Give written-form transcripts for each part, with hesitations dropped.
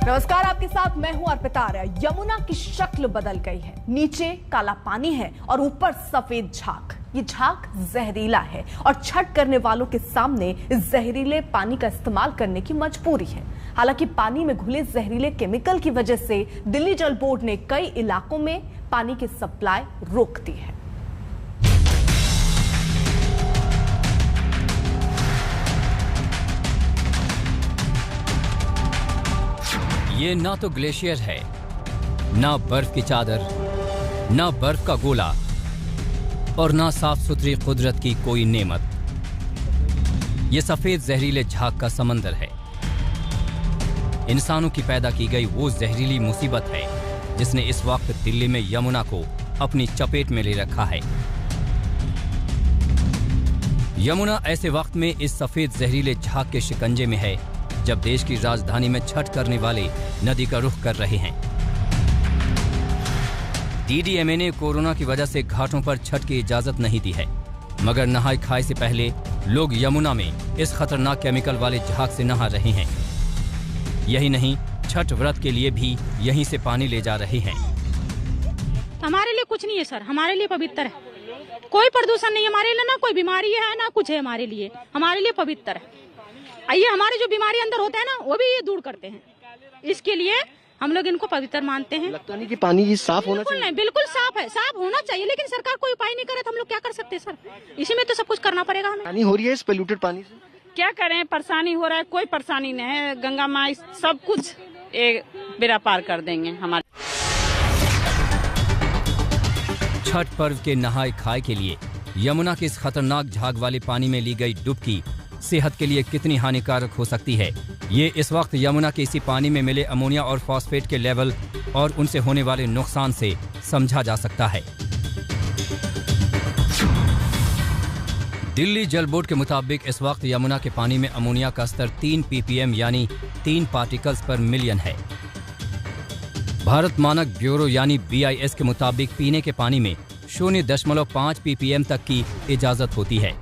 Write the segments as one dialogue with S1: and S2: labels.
S1: नमस्कार, आपके साथ मैं हूं अर्पिता आर्य। यमुना की शक्ल बदल गई है। नीचे काला पानी है और ऊपर सफेद झाग। ये झाग जहरीला है और छठ करने वालों के सामने इस जहरीले पानी का इस्तेमाल करने की मजबूरी है। हालांकि पानी में घुले जहरीले केमिकल की वजह से दिल्ली जल बोर्ड ने कई इलाकों में पानी की सप्लाई रोक दी है।
S2: ये ना तो ग्लेशियर है, ना बर्फ की चादर, ना बर्फ का गोला और ना साफ सुथरी कुदरत की कोई नेमत। ये सफेद जहरीले झाग का समंदर है। इंसानों की पैदा की गई वो जहरीली मुसीबत है जिसने इस वक्त दिल्ली में यमुना को अपनी चपेट में ले रखा है। यमुना ऐसे वक्त में इस सफेद जहरीले झाग के शिकंजे में है जब देश की राजधानी में छठ करने वाले नदी का रुख कर रहे हैं। डीडीएमए ने कोरोना की वजह से घाटों पर छठ की इजाजत नहीं दी है, मगर नहाय खाए से पहले लोग यमुना में इस खतरनाक केमिकल वाले झाग से नहा रहे हैं। यही नहीं, छठ व्रत के लिए भी यहीं से पानी ले जा रहे हैं।
S3: हमारे लिए कुछ नहीं है सर, हमारे लिए पवित्र है। कोई प्रदूषण नहीं है हमारे लिए, ना कोई बीमारी है ना कुछ है। हमारे लिए पवित्र है। ये हमारे जो बीमारी अंदर होते हैं ना, वो भी ये दूर करते हैं। इसके लिए हम लोग इनको पवित्र मानते हैं।
S4: लगता नहीं कि पानी साफ होना चाहिए?
S3: नहीं, बिल्कुल साफ है, साफ होना चाहिए, लेकिन सरकार कोई उपाय नहीं करे तो हम लोग क्या कर सकते हैं सर? इसी में तो सब कुछ करना पड़ेगा हमें।
S4: पानी हो रही है इस पोल्यूटेड पानी से?
S5: क्या करें, परेशानी हो रहा है। कोई परेशानी नहीं है, गंगा माँ सब कुछ बेड़ा पार कर देंगे हमारे।
S2: छठ पर्व के नहाय खाए के लिए यमुना के इस खतरनाक झाग वाले पानी में ली गई डुबकी सेहत के लिए कितनी हानिकारक हो सकती है, ये इस वक्त यमुना के इसी पानी में मिले अमोनिया और फॉस्फेट के लेवल और उनसे होने वाले नुकसान से समझा जा सकता है। दिल्ली जल बोर्ड के मुताबिक इस वक्त यमुना के पानी में अमोनिया का स्तर 3 ppm यानी 3 पार्टिकल्स पर मिलियन है। भारत मानक ब्यूरो यानी BIS के मुताबिक पीने के पानी में 0.5 ppm तक की इजाजत होती है।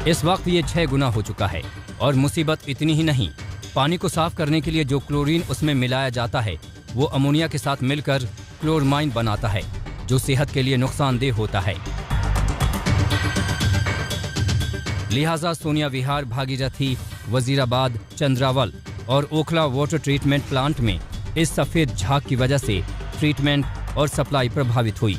S2: इस वक्त ये 6 गुना हो चुका है। और मुसीबत इतनी ही नहीं, पानी को साफ करने के लिए जो क्लोरीन उसमें मिलाया जाता है वो अमोनिया के साथ मिलकर क्लोरमाइन बनाता है, जो सेहत के लिए नुकसानदेह होता है। लिहाजा सोनिया विहार, भागीरथी, वजीराबाद, चंद्रावल और ओखला वाटर ट्रीटमेंट प्लांट में इस सफेद झाग की वजह से ट्रीटमेंट और सप्लाई प्रभावित हुई।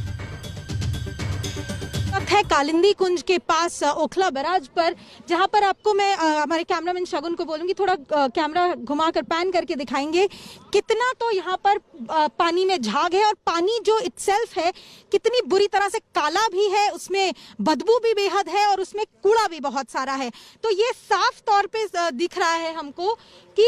S6: है कालिंदी कुंज के पास ओखला बैराज पर, जहां पर आपको मैं हमारे कैमरामैन शगुन को बोलूंगी थोड़ा कैमरा घुमाकर पैन करके दिखाएंगे कितना तो यहां पर पानी में झाग है और पानी जो इटसेल्फ है कितनी बुरी तरह से काला भी है, उसमें बदबू भी बेहद है और उसमें कूड़ा भी बहुत सारा है। तो ये साफ तौर पे दिख रहा है हमको कि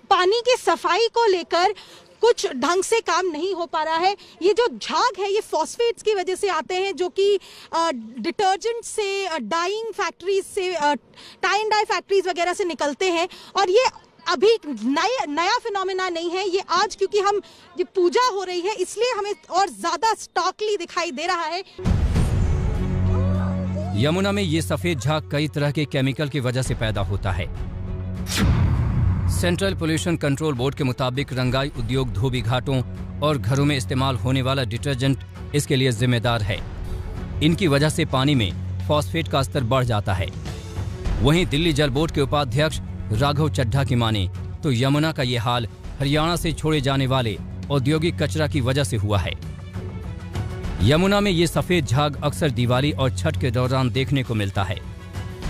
S6: पानी की सफाई को लेकर कुछ ढंग से काम नहीं हो पा रहा है। ये जो झाग है ये फॉस्फेट्स की वजह से आते हैं, जो कि डिटर्जेंट से, डाइंग फैक्ट्रीज से, टाई एंड डाई फैक्ट्रीज वगैरह से निकलते हैं। और ये अभी नया फिनोमेना नहीं है, ये आज क्योंकि ये पूजा हो रही है इसलिए हमें और ज्यादा स्टॉकली दिखाई दे रहा है।
S2: यमुना में ये सफेद झाग कई तरह के केमिकल की वजह से पैदा होता है। सेंट्रल पोल्यूशन कंट्रोल बोर्ड के मुताबिक रंगाई उद्योग धोबी घाटों और घरों में इस्तेमाल होने वाला डिटर्जेंट इसके लिए जिम्मेदार है। इनकी वजह से पानी में फॉस्फेट का स्तर बढ़ जाता है। वहीं दिल्ली जल बोर्ड के उपाध्यक्ष राघव चड्ढा की माने तो यमुना का ये हाल हरियाणा से छोड़े जाने वाले औद्योगिक कचरा की वजह से हुआ है। यमुना में ये सफेद झाग अक्सर दिवाली और छठ के दौरान देखने को मिलता है।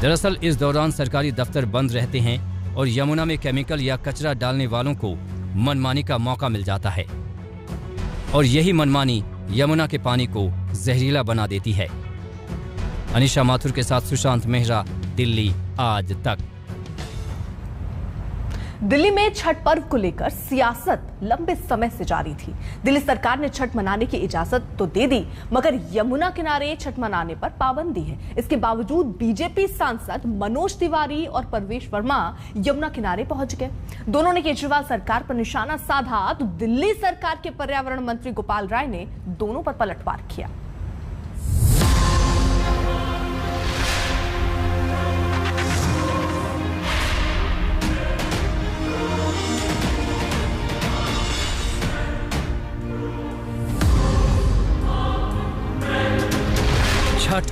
S2: दरअसल इस दौरान सरकारी दफ्तर बंद रहते हैं और यमुना में केमिकल या कचरा डालने वालों को मनमानी का मौका मिल जाता है और यही मनमानी यमुना के पानी को जहरीला बना देती है। अनिशा माथुर के साथ सुशांत मेहरा, दिल्ली आज तक।
S1: दिल्ली में छठ पर्व को लेकर सियासत लंबे समय से जारी थी। दिल्ली सरकार ने छठ मनाने की इजाजत तो दे दी, मगर यमुना किनारे छठ मनाने पर पाबंदी है। इसके बावजूद बीजेपी सांसद मनोज तिवारी और परवेश वर्मा यमुना किनारे पहुंच गए। दोनों ने केजरीवाल सरकार पर निशाना साधा तो दिल्ली सरकार के पर्यावरण मंत्री गोपाल राय ने दोनों पर पलटवार किया।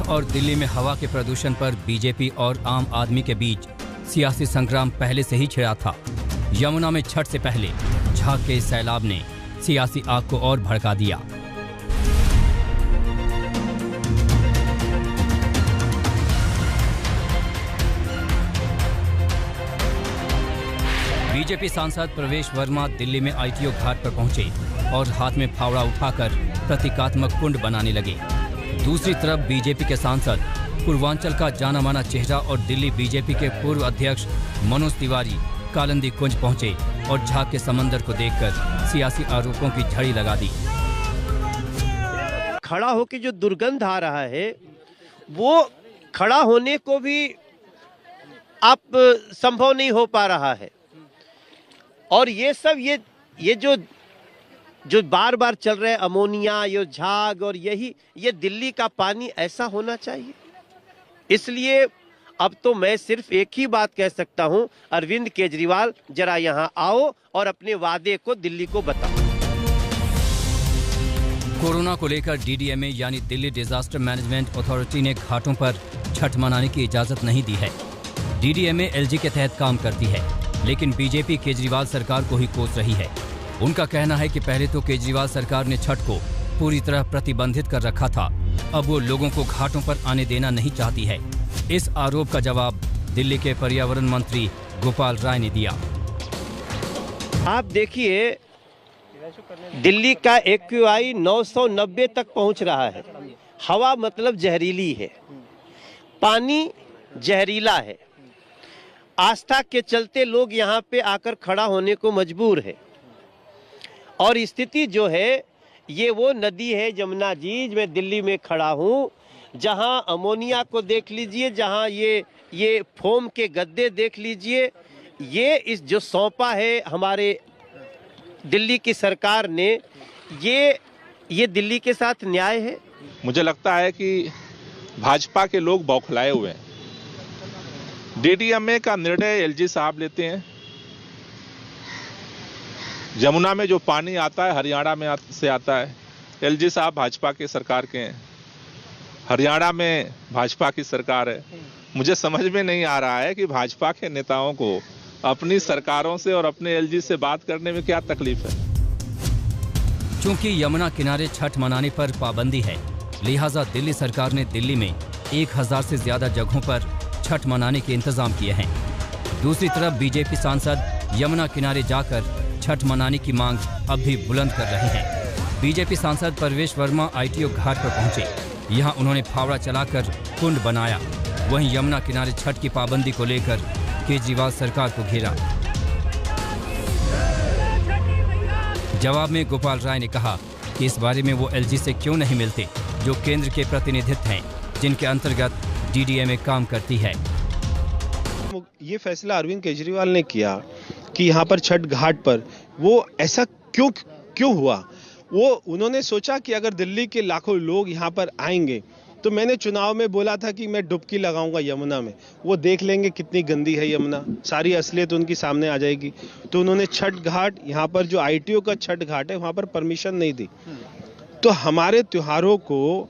S2: और दिल्ली में हवा के प्रदूषण पर बीजेपी और आम आदमी के बीच सियासी संग्राम पहले से ही छिड़ा था। यमुना में छठ से पहले झाग के सैलाब ने सियासी आग को और भड़का दिया। बीजेपी सांसद प्रवेश वर्मा दिल्ली में आईटीओ घाट पर पहुंचे और हाथ में फावड़ा उठाकर प्रतीकात्मक कुंड बनाने लगे। दूसरी तरफ बीजेपी के सांसद पूर्वांचल का जाना माना चेहरा और दिल्ली बीजेपी के पूर्व अध्यक्ष मनोज तिवारी कालिंदी कुंज पहुंचे और झाग के समंदर को देखकर सियासी आरोपों की झड़ी लगा दी।
S7: खड़ा होकर जो दुर्गंध आ रहा है वो खड़ा होने को भी आप संभव नहीं हो पा रहा है। और ये सब ये जो बार बार चल रहे अमोनिया, ये झाग और ये दिल्ली का पानी ऐसा होना चाहिए। इसलिए अब तो मैं सिर्फ एक ही बात कह सकता हूं, अरविंद केजरीवाल जरा यहां आओ और अपने वादे को दिल्ली को बताओ।
S2: कोरोना को लेकर डीडीएमए यानी दिल्ली डिजास्टर मैनेजमेंट अथॉरिटी ने घाटों पर छठ मनाने की इजाजत नहीं दी है। डीडीएमए एलजी के तहत काम करती है, लेकिन बीजेपी केजरीवाल सरकार को ही कोस रही है। उनका कहना है कि पहले तो केजरीवाल सरकार ने छठ को पूरी तरह प्रतिबंधित कर रखा था, अब वो लोगों को घाटों पर आने देना नहीं चाहती है। इस आरोप का जवाब दिल्ली के पर्यावरण मंत्री गोपाल राय ने दिया।
S7: आप देखिए दिल्ली का एक्यूआई 990 तक पहुंच रहा है। हवा मतलब जहरीली है, पानी जहरीला है। आस्था के चलते लोग यहाँ पे आकर खड़ा होने को मजबूर है। और स्थिति जो है ये वो नदी है यमुना जी, मैं दिल्ली में खड़ा हूँ, जहाँ अमोनिया को देख लीजिए, जहाँ ये फोम के गद्दे देख लीजिए। ये इस जो सौंपा है हमारे दिल्ली की सरकार ने, ये दिल्ली के साथ न्याय है।
S8: मुझे लगता है कि भाजपा के लोग बौखलाए हुए हैं। डीडीएमए का निर्णय एलजी साहब लेते हैं। यमुना में जो पानी आता है हरियाणा में से आता है। एलजी साहब भाजपा के सरकार के हैं, हरियाणा में भाजपा की सरकार है। मुझे समझ में नहीं आ रहा है कि भाजपा के नेताओं को अपनी सरकारों से और अपने एलजी से बात करने में क्या तकलीफ है।
S2: चूंकि यमुना किनारे छठ मनाने पर पाबंदी है, लिहाजा दिल्ली सरकार ने दिल्ली में 1000 से ज्यादा जगहों पर छठ मनाने के इंतजाम किए हैं। दूसरी तरफ बीजेपी सांसद यमुना किनारे जाकर छठ मनाने की मांग अब भी बुलंद कर रहे हैं। बीजेपी सांसद प्रवेश वर्मा आईटीओ घाट पर पहुंचे। यहां उन्होंने फावड़ा चलाकर कुंड बनाया। वहीं यमुना किनारे छठ की पाबंदी को लेकर केजरीवाल सरकार को घेरा। जवाब में गोपाल राय ने कहा कि इस बारे में वो एलजी से क्यों नहीं मिलते, जो केंद्र के प्रतिनिधित्व हैं, जिनके अंतर्गत डीडीएमए काम करती है।
S9: ये फैसला अरविंद केजरीवाल ने किया कि यहाँ पर छठ घाट पर वो ऐसा क्यों हुआ। वो उन्होंने सोचा कि अगर दिल्ली के लाखों लोग यहाँ पर आएंगे तो मैंने चुनाव में बोला था कि मैं डुबकी लगाऊंगा यमुना में, वो देख लेंगे कितनी गंदी है यमुना, सारी असलियत उनकी सामने आ जाएगी। तो उन्होंने छठ घाट, यहाँ पर जो आईटीओ का छठ घाट है वहाँ पर परमिशन नहीं दी। तो हमारे त्योहारों को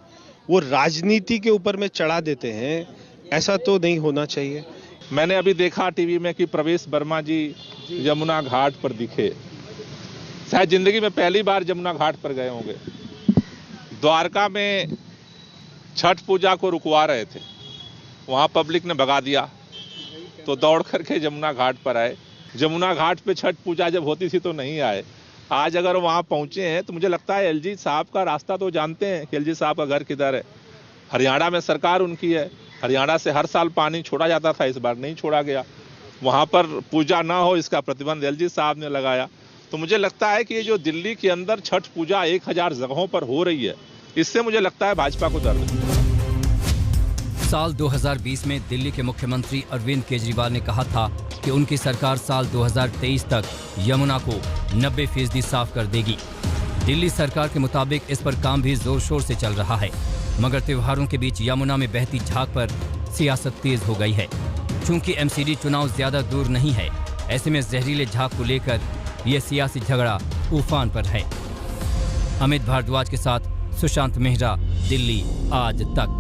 S9: वो राजनीति के ऊपर में चढ़ा देते हैं, ऐसा तो नहीं होना चाहिए।
S8: मैंने अभी देखा टीवी में कि प्रवेश वर्मा जी यमुना घाट पर दिखे। शायद जिंदगी में पहली बार यमुना घाट पर गए होंगे। द्वारका में छठ पूजा को रुकवा रहे थे, वहां पब्लिक ने भगा दिया तो दौड़ करके यमुना घाट पर आए। यमुना घाट पे छठ पूजा जब होती थी तो नहीं आए। आज अगर वहां पहुंचे हैं तो मुझे लगता है एलजी साहब का रास्ता तो जानते हैं कि एलजी साहब का घर किधर है। हरियाणा में सरकार उनकी है, हरियाणा से हर साल पानी छोड़ा जाता था, इस बार नहीं छोड़ा गया। वहां पर पूजा ना हो इसका प्रतिबंध एलजी साहब ने लगाया। तो मुझे लगता है कि ये जो दिल्ली के अंदर छठ पूजा 1000 जगहों पर हो रही है, इससे मुझे लगता है भाजपा को दर्द है।
S2: साल 2020 में दिल्ली के मुख्यमंत्री अरविंद केजरीवाल ने कहा था कि उनकी सरकार साल 2023 तक यमुना को 90% साफ कर देगी। दिल्ली सरकार के मुताबिक इस पर काम भी जोर शोर से चल रहा है, मगर त्योहारों के बीच यमुना में बहती झाग पर सियासत तेज हो गई है। चूंकि एमसीडी चुनाव ज्यादा दूर नहीं है, ऐसे में जहरीले झाग को लेकर यह सियासी झगड़ा उफान पर है। अमित भारद्वाज के साथ सुशांत मेहरा, दिल्ली आज तक।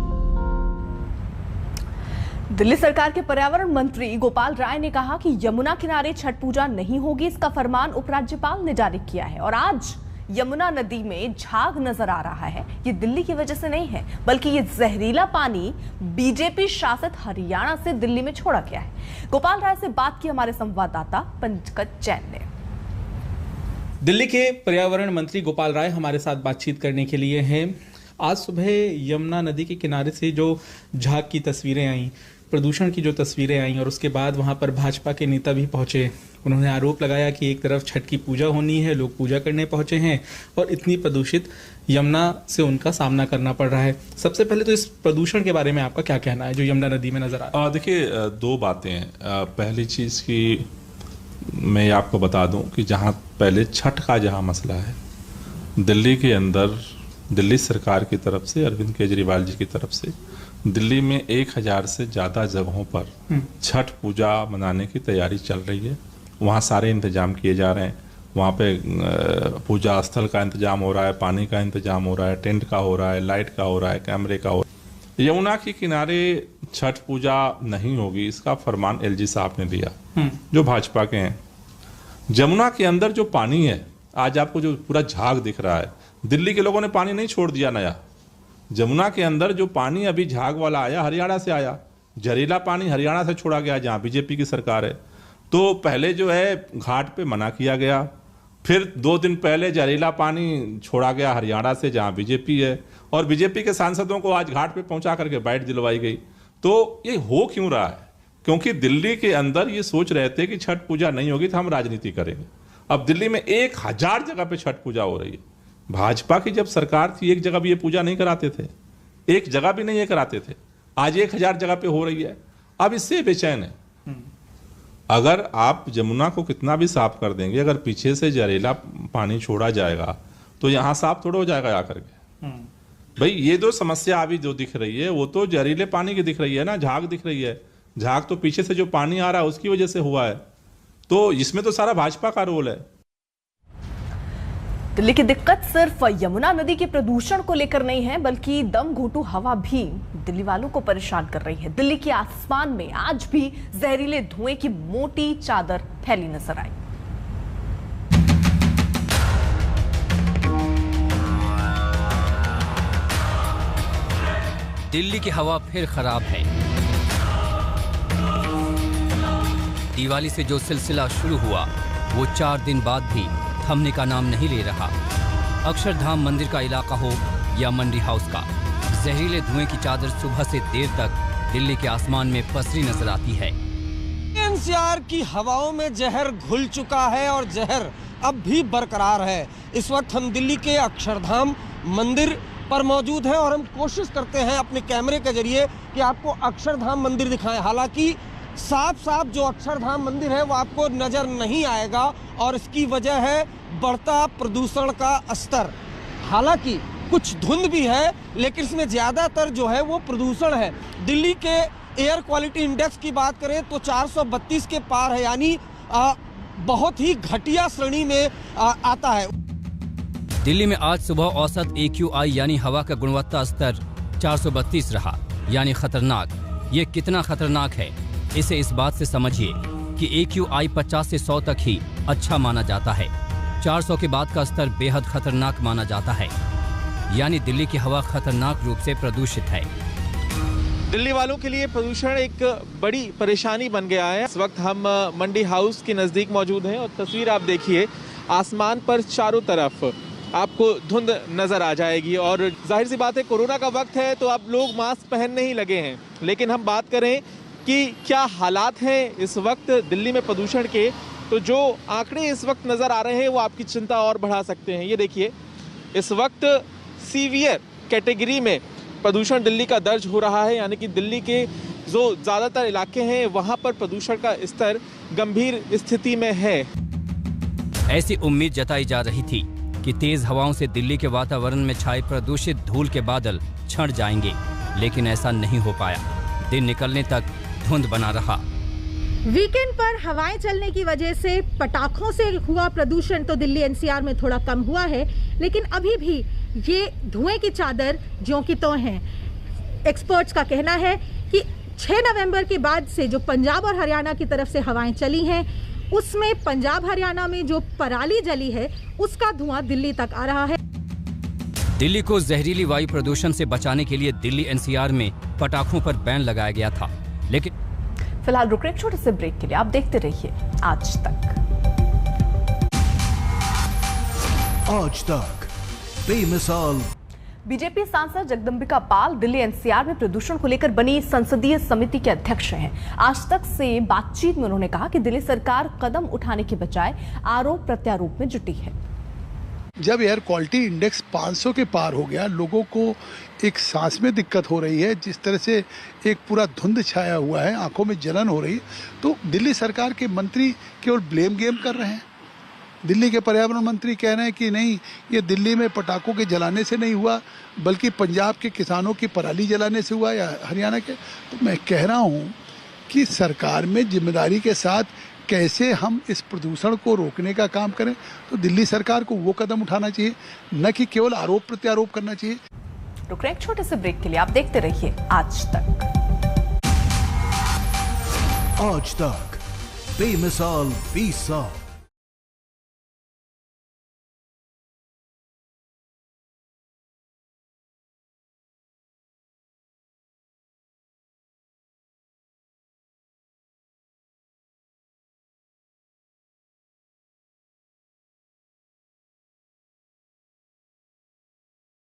S1: दिल्ली सरकार के पर्यावरण मंत्री गोपाल राय ने कहा कि यमुना किनारे छठ पूजा नहीं होगी। इसका फरमान उपराज्यपाल ने जारी किया है और आज यमुना नदी में झाग नजर आ रहा है। ये दिल्ली की वजह से नहीं है, बल्कि ये जहरीला पानी बीजेपी शासित हरियाणा से दिल्ली में छोड़ा गया है। गोपाल राय से बात की हमारे संवाददाता पंकज जैन ने।
S10: दिल्ली के पर्यावरण मंत्री गोपाल राय हमारे साथ बातचीत करने के लिए हैं। आज सुबह यमुना नदी के किनारे से जो झाग की तस्वीरें आई, प्रदूषण की जो तस्वीरें आई और उसके बाद वहां पर भाजपा के नेता भी पहुंचे। उन्होंने आरोप लगाया कि एक तरफ छठ की पूजा होनी है, लोग पूजा करने पहुंचे हैं और इतनी प्रदूषित यमुना से उनका सामना करना पड़ रहा है। सबसे पहले तो इस प्रदूषण के बारे में आपका क्या कहना है जो यमुना नदी में नजर आ रहा है?
S8: देखिए, दो बातें हैं। पहली चीज़ की मैं आपको बता दूं कि जहां पहले छठ का जहां मसला है, दिल्ली के अंदर दिल्ली सरकार की तरफ से, अरविंद केजरीवाल जी की तरफ से दिल्ली में 1000 से ज़्यादा जगहों पर छठ पूजा मनाने की तैयारी चल रही है। वहाँ सारे इंतजाम किए जा रहे हैं। वहाँ पे पूजा स्थल का इंतजाम हो रहा है, पानी का इंतजाम हो रहा है, टेंट का हो रहा है, लाइट का हो रहा है, कैमरे का हो रहा है। यमुना के किनारे छठ पूजा नहीं होगी, इसका फरमान एलजी साहब ने दिया, जो भाजपा के हैं। यमुना के अंदर जो पानी है, आज आपको जो पूरा झाग दिख रहा है, दिल्ली के लोगों ने पानी नहीं छोड़ दिया नया। यमुना के अंदर जो पानी अभी झाग वाला आया, हरियाणा से आया। जहरीला पानी हरियाणा से छोड़ा गया, जहाँ बीजेपी की सरकार है। तो पहले जो है घाट पे मना किया गया, फिर 2 दिन पहले जहरीला पानी छोड़ा गया हरियाणा से, जहाँ बीजेपी है, और बीजेपी के सांसदों को आज घाट पे पहुंचा करके बाइट दिलवाई गई। तो ये हो क्यों रहा है? क्योंकि दिल्ली के अंदर ये सोच रहे थे कि छठ पूजा नहीं होगी तो हम राजनीति करेंगे। अब दिल्ली में 1000 जगह पे छठ पूजा हो रही है। भाजपा की जब सरकार थी, एक जगह भी ये पूजा नहीं कराते थे, एक जगह भी नहीं ये कराते थे। आज 1000 जगह पे हो रही है। अब इससे बेचैन है। अगर आप यमुना को कितना भी साफ कर देंगे, अगर पीछे से जहरीला पानी छोड़ा जाएगा तो यहाँ साफ थोड़ा हो जाएगा आकर के। भाई, ये जो समस्या अभी जो दिख रही है वो तो जहरीले पानी की दिख रही है ना, झाग दिख रही है। झाग तो पीछे से जो पानी आ रहा है उसकी वजह से हुआ है। तो इसमें तो सारा भाजपा का रोल है।
S1: दिल्ली की दिक्कत सिर्फ यमुना नदी के प्रदूषण को लेकर नहीं है, बल्कि दम घोटू हवा भी दिल्ली वालों को परेशान कर रही है। दिल्ली के आसमान में आज भी जहरीले धुएं की मोटी चादर फैली नजर आई।
S2: दिल्ली की हवा फिर खराब है। दिवाली से जो सिलसिला शुरू हुआ वो 4 दिन बाद भी थमने का नाम नहीं ले रहा। अक्षरधाम मंदिर का इलाका हो या मंडी हाउस का, जहरीले धुएं की चादर सुबह से देर तक दिल्ली के आसमान में पसरी नजर आती है।
S11: एनसीआर की हवाओं में जहर घुल चुका है और जहर अब भी बरकरार है। इस वक्त हम दिल्ली के अक्षरधाम मंदिर पर मौजूद हैं और हम कोशिश करते हैं अपने कैमरे के जरिए कि आपको अक्षरधाम मंदिर दिखाएं। हालांकि साफ साफ जो अक्षरधाम मंदिर है वो आपको नजर नहीं आएगा और इसकी वजह है बढ़ता प्रदूषण का स्तर। हालांकि कुछ धुंध भी है, लेकिन इसमें ज्यादातर जो है वो प्रदूषण है। दिल्ली के एयर क्वालिटी इंडेक्स की बात करें तो 432 के पार है, यानी बहुत ही घटिया श्रेणी में आता है।
S2: दिल्ली में आज सुबह औसत AQI यानी हवा का गुणवत्ता स्तर 432 रहा, यानी खतरनाक। ये कितना खतरनाक है इसे इस बात से समझिए कि AQI 50 से 100 तक ही अच्छा माना जाता है। 400 के बाद का स्तर बेहद खतरनाक माना जाता है, यानी दिल्ली की हवा खतरनाक रूप से प्रदूषित है।
S12: दिल्ली वालों के लिए प्रदूषण एक बड़ी परेशानी बन गया है। इस वक्त हम मंडी हाउस के नज़दीक मौजूद हैं और तस्वीर आप देखिए, आसमान पर चारों तरफ आपको धुंध नज़र आ जाएगी और जाहिर सी बात है कोरोना का वक्त है तो अब लोग मास्क पहनने ही लगे हैं। लेकिन हम बात करें कि क्या हालात हैं इस वक्त दिल्ली में प्रदूषण के, तो जो आंकड़े इस वक्त नज़र आ रहे हैं वो आपकी चिंता और बढ़ा सकते हैं। ये देखिए, इस वक्त सीवियर कैटेगरी में प्रदूषण दिल्ली का दर्ज हो रहा है, यानी कि दिल्ली के जो ज़्यादातर इलाके हैं वहाँ पर प्रदूषण का स्तर गंभीर स्थिति में है।
S2: ऐसी उम्मीद जताई जा रही थी कि तेज हवाओं से दिल्ली के वातावरण में छाए प्रदूषित धूल के बादल छंट जाएंगे, लेकिन ऐसा नहीं हो पाया। दिन निकलने तक धुंध बना रहा।
S6: वीकेंड पर हवाएं चलने की वजह से पटाखों से हुआ प्रदूषण तो दिल्ली एनसीआर में थोड़ा कम हुआ है, लेकिन अभी भी ये धुएं की चादर ज्यों की त्यों है। एक्सपर्ट्स का कहना है कि 6 नवंबर के बाद से जो पंजाब और हरियाणा की तरफ से हवाएं चली हैं, उसमें पंजाब हरियाणा में जो पराली जली है उसका धुआं दिल्ली तक आ रहा है।
S2: दिल्ली को जहरीली वायु प्रदूषण से बचाने के लिए दिल्ली एनसीआर में पटाखों पर बैन लगाया गया था, लेकिन
S1: फिलहाल रुक रहे एक छोटे से ब्रेक के लिए, आप देखते रहिए आज तक।
S13: आज तक बेमिसाल।
S1: बीजेपी सांसद जगदंबिका पाल दिल्ली एनसीआर में प्रदूषण को लेकर बनी संसदीय समिति के अध्यक्ष हैं। आज तक से बातचीत में उन्होंने कहा कि दिल्ली सरकार कदम उठाने के बजाय आरोप प्रत्यारोप में जुटी है।
S14: जब एयर क्वालिटी इंडेक्स 500 के पार हो गया, लोगों को एक सांस में दिक्कत हो रही है, जिस तरह से एक पूरा धुंध छाया हुआ है, आंखों में जलन हो रही है, तो दिल्ली सरकार के मंत्री केवल ब्लेम गेम कर रहे हैं। दिल्ली के पर्यावरण मंत्री कह रहे हैं कि नहीं, ये दिल्ली में पटाखों के जलाने से नहीं हुआ, बल्कि पंजाब के किसानों की पराली जलाने से हुआ, या हरियाणा के। तो मैं कह रहा हूँ कि सरकार में जिम्मेदारी के साथ कैसे हम इस प्रदूषण को रोकने का काम करें, तो दिल्ली सरकार को वो कदम उठाना चाहिए, न कि केवल आरोप प्रत्यारोप करना चाहिए।
S1: रुक रहे एक छोटे से ब्रेक के लिए, आप देखते रहिए आज तक।
S13: आज तक बेमिसाल 20 साल।